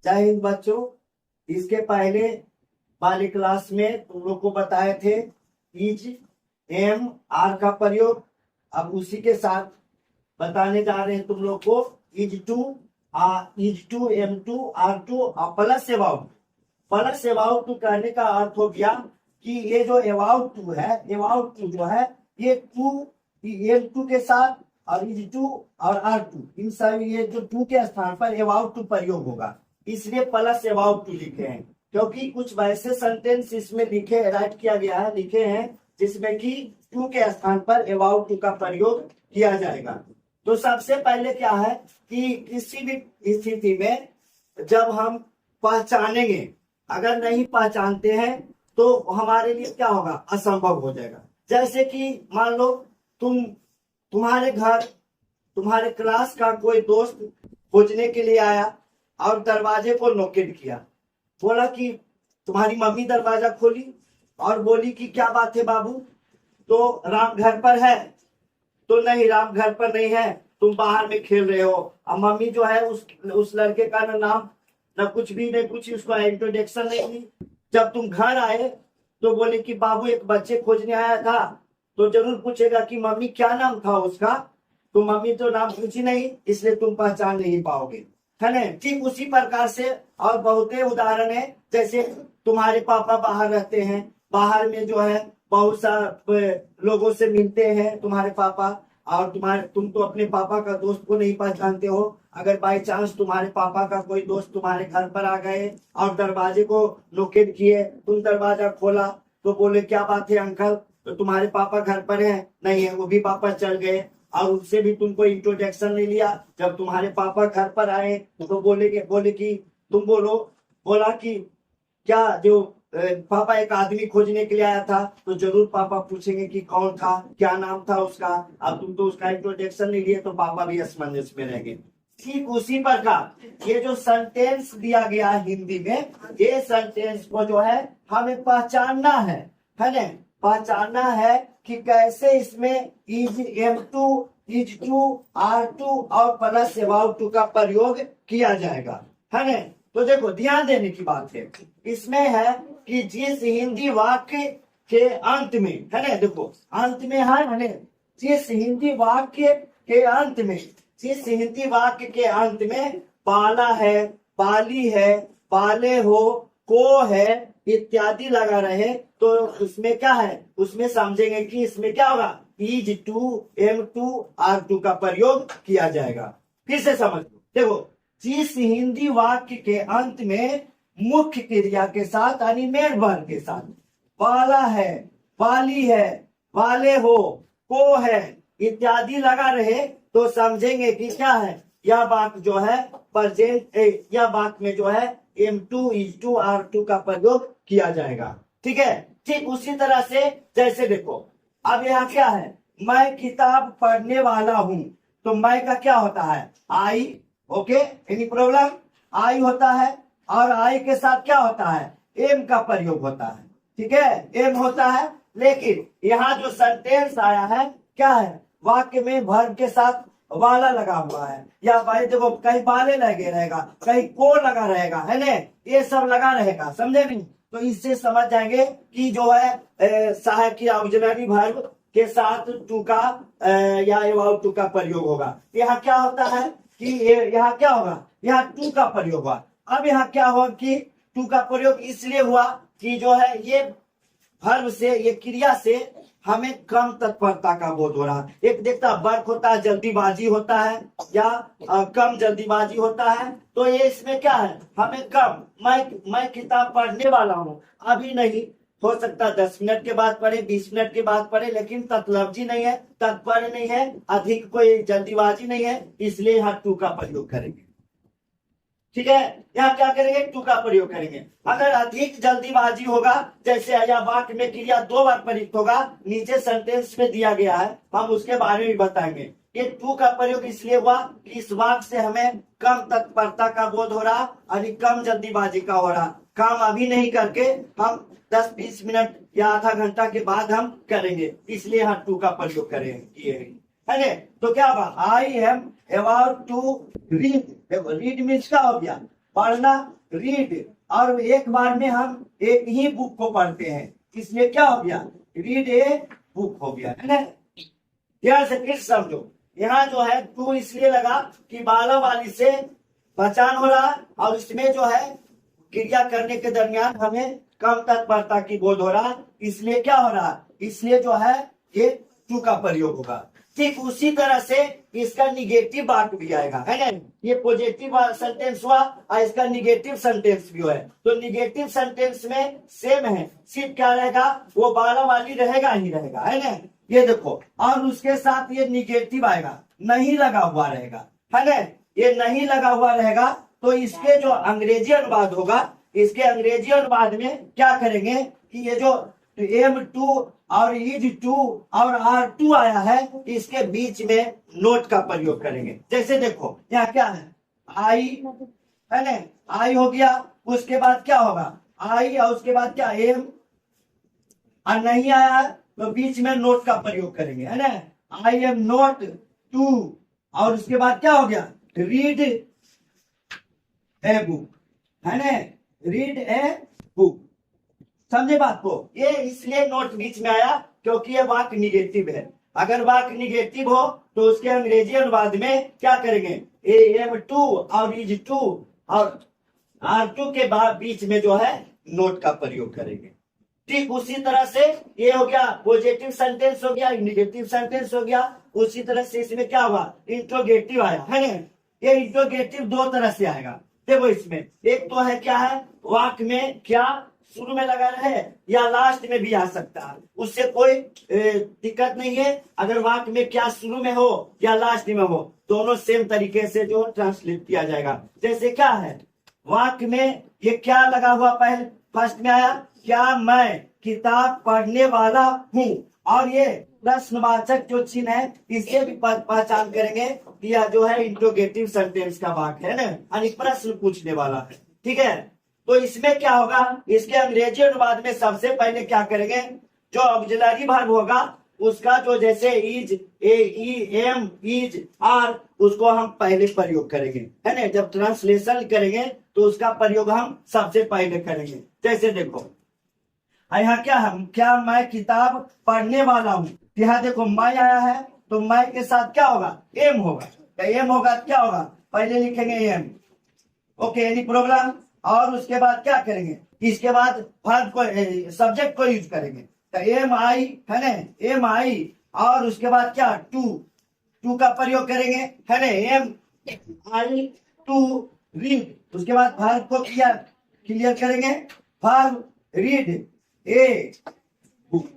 जय हिंद बच्चों। इसके पहले वाली क्लास में तुम लोग को बताए थे इज एम आर का प्रयोग। अब उसी के साथ बताने जा रहे हैं तुम लोग को is to am to are to plus about. Plus about to कहने का अर्थ हो गया कि ये जो अबाउट टू है, अबाउट टू जो है ये टू एम टू के साथ और इज टू और आर टू, इन सब ये जो टू के स्थान पर अबाउट टू प्रयोग होगा, इसलिए प्लस अबाउट टू लिखे हैं। क्योंकि कुछ वैसे सेंटेंस इसमें लिखे राइट किया गया है, लिखे हैं जिसमें कि टू के स्थान पर अबाउट टू का प्रयोग किया जाएगा। तो सबसे पहले क्या है कि किसी भी स्थिति में जब हम पहचानेंगे, अगर नहीं पहचानते हैं तो हमारे लिए क्या होगा, असंभव हो जाएगा। जैसे कि मान लो तुम्हारे घर तुम्हारे क्लास का कोई दोस्त खोजने के लिए आया और दरवाजे को नोकेट किया, बोला कि तुम्हारी मम्मी दरवाजा खोली और बोली कि क्या बात है बाबू, तो राम घर पर है? तो नहीं, राम घर पर नहीं है, तुम बाहर में खेल रहे हो। अब मम्मी जो है उस लड़के का नाम न कुछ भी नहीं पूछी, उसका इंट्रोडक्शन नहीं दी। जब तुम घर आए तो बोले कि बाबू एक बच्चे खोजने आया था, तो जरूर पूछेगा कि मम्मी क्या नाम था उसका, तो मम्मी तो नाम पूछी नहीं, इसलिए तुम पहचान नहीं पाओगे, है ना। ठीक उसी प्रकार से और बहुत उदाहरण है। जैसे तुम्हारे पापा बाहर रहते हैं, बाहर में जो है बहुत सा लोगों से मिलते हैं तुम्हारे पापा, और तुम तो अपने पापा का दोस्त को नहीं पहचानते हो। अगर बाय चांस तुम्हारे पापा का कोई दोस्त तुम्हारे घर पर आ गए और दरवाजे को नोकेट किए, तुम दरवाजा खोला तो बोले क्या बात है अंकल, तो तुम्हारे पापा घर पर है? नहीं है, वो भी वापस चल गए और उनसे भी तुमको इंट्रोडक्शन नहीं लिया। जब तुम्हारे पापा घर पर आए तो बोले कि तुम बोला कि क्या जो पापा एक आदमी खोजने के लिए आया था, तो जरूर पापा पूछेंगे कि कौन था, क्या नाम था उसका। अब तुम तो उसका इंट्रोडक्शन नहीं लिए तो पापा भी असमंजस में रहेंगे। ठीक उसी प्रकार ये जो सेंटेंस दिया गया हिंदी में, ये सेंटेंस को जो है हमें पहचानना है ना, पहचानना है कि कैसे इसमें is am to, is to, are to और प्लस अबाउट टू का प्रयोग किया जाएगा, है ना। तो देखो ध्यान देने की बात है इसमें है कि जिस हिंदी वाक्य के अंत में, है ना, देखो अंत में है ना, जिस हिंदी वाक्य के अंत में, जिस हिंदी वाक्य के अंत में पाला है, पाली है, पाले हो, को है इत्यादि लगा रहे, तो उसमें क्या है, उसमें समझेंगे कि इसमें क्या होगा, is to, am to, are to का प्रयोग किया जाएगा। फिर से समझ लो, देखो जिस हिंदी वाक्य के अंत में मुख्य क्रिया के साथ यानी मेन वर्ब के साथ पाला है, पाली है, पाले हो, को है इत्यादि लगा रहे, तो समझेंगे कि क्या है, यह वाक्य जो है प्रेजेंट, यह वाक्य में जो है am to, is to, are to का प्रयोग किया जाएगा। ठीक है। ठीक उसी तरह से जैसे देखो अब यहाँ क्या है, मैं किताब पढ़ने वाला हूं, तो मैं का क्या होता है, I. Okay, any problem? I होता है और आई के साथ क्या होता है, एम का प्रयोग होता है। ठीक है, एम होता है। लेकिन यहाँ जो सेंटेंस आया है क्या है, वाक्य में वर्ब के साथ वाला लगा हुआ है, या भाई देखो कहीं वाले लगे रहेगा, कहीं को लगा रहेगा, है ना, ये सब लगा रहेगा, समझे नहीं? तो इससे समझ जाएंगे कि जो है सहायक की ऑक्सिलरी वर्ब के साथ टू का या अबाउट टू का प्रयोग होगा। यहाँ क्या होता है कि यहाँ क्या होगा, यहाँ टू का प्रयोग हुआ। अब यहाँ क्या हुआ कि टू का प्रयोग इसलिए हुआ कि जो है ये वर्ब से, ये क्रिया से हमें कम तत्परता का बोध हो रहा है। एक देखता वर्क होता है, जल्दीबाजी होता है, या कम जल्दीबाजी होता है, तो ये इसमें क्या है, हमें कम, मैं किताब पढ़ने वाला हूँ, अभी नहीं, हो सकता 10 मिनट के बाद पढ़े, 20 मिनट के बाद पढ़े, लेकिन तत्लब्जी नहीं है, तत्पर नहीं है, अधिक कोई जल्दीबाजी नहीं है, इसलिए यहाँ टू का प्रयोग करेंगे। ठीक है, यहाँ क्या करेंगे, टू का प्रयोग करेंगे। अगर अधिक जल्दीबाजी होगा, जैसे या वाक्य में क्रिया 2 बार प्रयुक्त होगा, नीचे सेंटेंस में दिया गया है, हम उसके बारे में बताएंगे। ये टू का प्रयोग इसलिए हुआ कि इस वाक्य से हमें कम तत्परता का बोध हो रहा और कम जल्दीबाजी का हो रहा, काम अभी नहीं करके हम 10-20 मिनट या आधा घंटा के बाद हम करेंगे, इसलिए यहाँ टू का प्रयोग करेंगे, है ना। तो क्या होगा, I am about to read. Read means क्या हो गया, पढ़ना, रीड, और एक बार में हम एक ही बुक को पढ़ते हैं, इसलिए क्या हो गया, रीड ए बुक हो गया, है ना। ध्यान से फिर समझो, यहाँ जो है टू इसलिए लगा कि बाला वाली से पहचान हो रहा, और इसमें जो है क्रिया करने के दरमियान हमें कम तत्परता की बोध हो रहा, इसलिए क्या हो रहा, इसलिए जो है ये टू का प्रयोग होगा। ठीक उसी तरह से इसका निगेटिव वाक्य भी आएगा, है ना। ये पॉजिटिव सेंटेंस हुआ और इसका निगेटिव सेंटेंस भी है, तो निगेटिव सेंटेंस में सेम है, सिर्फ क्या रहेगा, वो बाला वाली रहेगा ही रहेगा, है ना। ये देखो, और उसके साथ ये निगेटिव आएगा, नहीं लगा हुआ रहेगा, है ना। ये नहीं लगा हुआ रहेगा, तो इसके जो अंग्रेजी अनुवाद होगा, इसके अंग्रेजी अनुवाद में क्या करेंगे कि ये जो M2 और इज 2 और R2 आया है, इसके बीच में नोट का प्रयोग करेंगे। जैसे देखो यहाँ क्या है, आई, है ना, आई हो गया, उसके बाद क्या होगा, आई, और उसके बाद क्या, M, और नहीं आया है तो बीच में नोट का प्रयोग करेंगे, है ना। आई एम नोट टू, और उसके बाद क्या हो गया, रीड ए बुक, है ना, रीड ए बुक। समझे बात को, ये इसलिए नोट बीच में आया क्योंकि ये वाक्य निगेटिव है। अगर वाक्य निगेटिव हो तो उसके अंग्रेजी अनुवाद में क्या करेंगे, AM2 और इज 2 और R2 के बाद बीच में जो है नोट का प्रयोग करेंगे। ठीक उसी तरह से ये हो गया पॉजिटिव सेंटेंस हो गया, निगेटिव सेंटेंस हो गया। उसी तरह से इसमें क्या हुआ, इंट्रोगेटिव आया, है ना। ये इंट्रोगेटिव दो तरह से आएगा। देखो इसमें एक तो है क्या है, वाक्य में क्या शुरू में लगा रहे या लास्ट में भी आ सकता है, उससे कोई दिक्कत नहीं है। अगर वाक्य में क्या शुरू में हो या लास्ट में हो, दोनों सेम तरीके से जो ट्रांसलेट किया जाएगा। जैसे क्या है, वाक्य में ये क्या लगा हुआ, पहले फर्स्ट में आया, क्या मैं किताब पढ़ने वाला हूँ, और ये प्रश्नवाचक जो चिन्ह है, इससे भी पहचान करेंगे कि यह जो है इंट्रोगेटिव सेंटेंस का वाक्य है ना, यानी प्रश्न पूछने वाला है। ठीक है, तो इसमें क्या होगा, इसके अंग्रेजी अनुवाद में सबसे पहले क्या करेंगे, जो ऑक्सिलरी वर्ब होगा उसका जो जैसे इज, एम, इज, आर, उसको हम पहले प्रयोग करेंगे, है ना। जब ट्रांसलेशन करेंगे तो उसका प्रयोग हम सबसे पहले करेंगे। जैसे देखो यहाँ क्या है, क्या मैं किताब पढ़ने वाला हूँ, यहाँ देखो मैं आया है, तो मैं के साथ क्या होगा, एम होगा, एम होगा, क्या होगा, पहले लिखेंगे एम, ओके, एनी प्रॉब्लम। और उसके बाद क्या करेंगे, इसके बाद वर्ब को, सब्जेक्ट को यूज करेंगे, तो एम आई, है ना, एम आई, और उसके बाद क्या, टू का प्रयोग करेंगे, है ना, एम आई टू रीड। उसके बाद वर्ब को क्लियर करेंगे, वर्ब रीड ए बुक।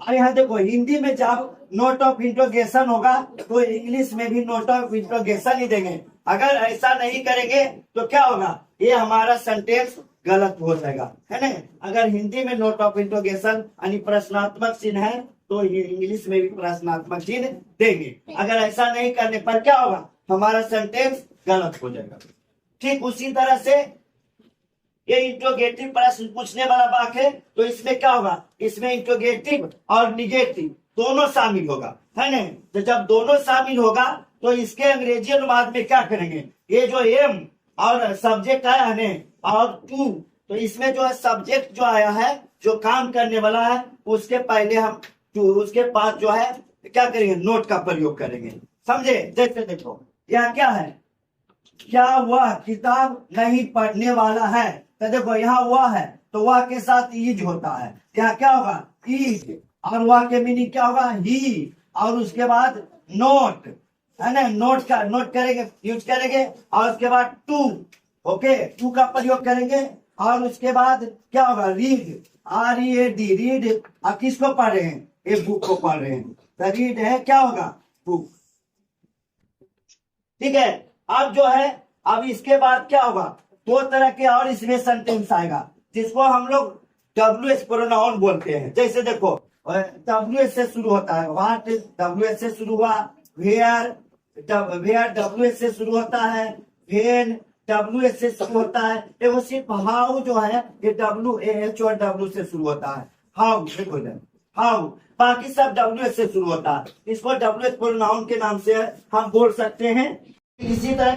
और यहाँ देखो हिंदी में जब नोट ऑफ इंट्रोगेशन होगा तो इंग्लिश में भी नोट ऑफ इंट्रोगेशन ही देंगे। अगर ऐसा नहीं करेंगे तो क्या होगा, ये हमारा सेंटेंस गलत हो जाएगा, है ना। अगर हिंदी में नोट ऑफ इंट्रोगेशन यानी प्रश्नात्मक चिन्ह है तो इंग्लिश में भी प्रश्नात्मक चिन्ह देंगे। अगर ऐसा नहीं करने पर क्या होगा, हमारा सेंटेंस गलत हो जाएगा। ठीक उसी तरह से ये इंट्रोगेटिव प्रश्न पूछने वाला वाक्य है, तो इसमें क्या होगा, इसमें इंट्रोगेटिव और निगेटिव दोनों शामिल होगा, है ना। तो जब दोनों शामिल होगा तो इसके अंग्रेजी अनुवाद में क्या करेंगे, ये जो एम और सब्जेक्ट आया है और टू, तो इसमें जो है सब्जेक्ट जो आया है, जो काम करने वाला है, उसके पहले हम टू, उसके बाद जो है क्या करेंगे, नोट का प्रयोग करेंगे। समझे। जैसे देखो यहाँ क्या है, क्या वह किताब नहीं पढ़ने वाला है, तो देखो यहाँ वह है तो वह के साथ इज होता है, यहाँ क्या होगा, इज, और वह के मीनिंग क्या होगा, ही, और उसके बाद नोट, है ना, नोट करेंगे, यूज करेंगे, और उसके बाद टू, ओके, टू का प्रयोग करेंगे, और उसके बाद क्या होगा, रीड, READ, रीड। आप किसको पढ़ रहे हैं, एक बुक को पढ़ रहे हैं, तो रीड है क्या होगा, बुक। ठीक है, अब जो है, अब इसके बाद क्या होगा, दो तरह के और इसमें सेंटेंस आएगा जिसको हम लोग WH प्रोनाउन बोलते हैं। जैसे देखो WH से शुरू होता है, व्हाट WH से शुरू हुआ, वेयर WH से शुरू होता है, वेन WH से शुरू होता है, देखो सिर्फ हाउ जो है ये WH और W से शुरू होता है, हाउ, देखो हाउ, बाकी सब WH से शुरू होता है। इसको WH प्रोनाउन के नाम से हम बोल सकते हैं। इसी तरह